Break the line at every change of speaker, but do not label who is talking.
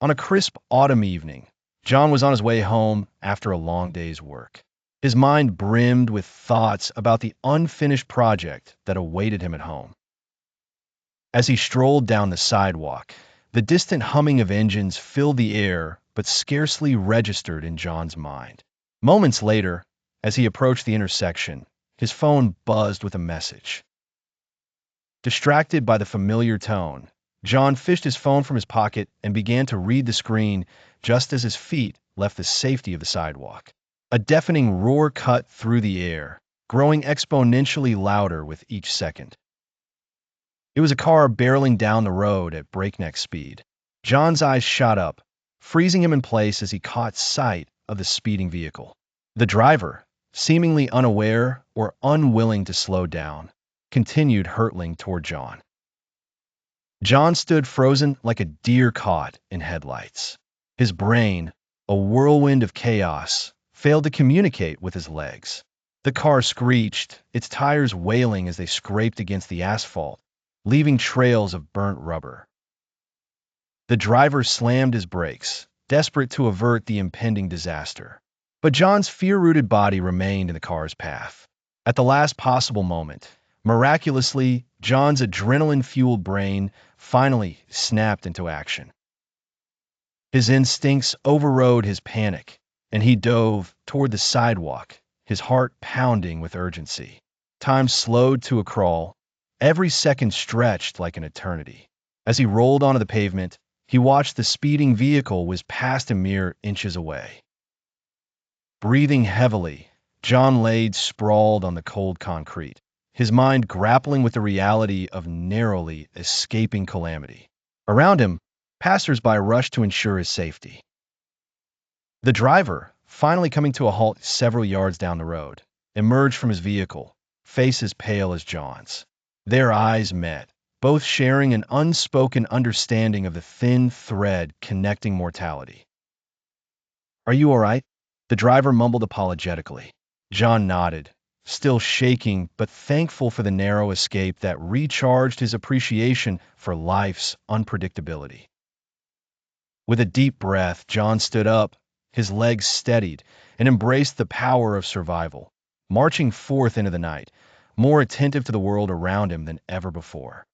On a crisp autumn evening, John was on his way home after a long day's work. His mind brimmed with thoughts about the unfinished project that awaited him at home. As he strolled down the sidewalk, the distant humming of engines filled the air but scarcely registered in John's mind. Moments later, as he approached the intersection, his phone buzzed with a message. Distracted by the familiar tone, John fished his phone from his pocket and began to read the screen just as his feet left the safety of the sidewalk. A deafening roar cut through the air, growing exponentially louder with each second. It was a car barreling down the road at breakneck speed. John's eyes shot up, freezing him in place as he caught sight of the speeding vehicle. The driver, seemingly unaware or unwilling to slow down, continued hurtling toward John. John stood frozen like a deer caught in headlights. His brain, a whirlwind of chaos, failed to communicate with his legs. The car screeched, its tires wailing as they scraped against the asphalt, leaving trails of burnt rubber. The driver slammed his brakes, desperate to avert the impending disaster. But John's fear-rooted body remained in the car's path. At the last possible moment, miraculously, John's adrenaline-fueled brain finally snapped into action. His instincts overrode his panic, and he dove toward the sidewalk, his heart pounding with urgency. Time slowed to a crawl, every second stretched like an eternity. As he rolled onto the pavement, he watched the speeding vehicle whiz past him mere inches away. Breathing heavily, John laid sprawled on the cold concrete, his mind grappling with the reality of narrowly escaping calamity. Around him, passers-by rushed to ensure his safety. The driver, finally coming to a halt several yards down the road, emerged from his vehicle, face as pale as John's. Their eyes met, both sharing an unspoken understanding of the thin thread connecting mortality. "Are you all right?" The driver mumbled apologetically. John nodded, still shaking but thankful for the narrow escape that recharged his appreciation for life's unpredictability. With a deep breath, John stood up, his legs steadied, and embraced the power of survival, marching forth into the night, more attentive to the world around him than ever before.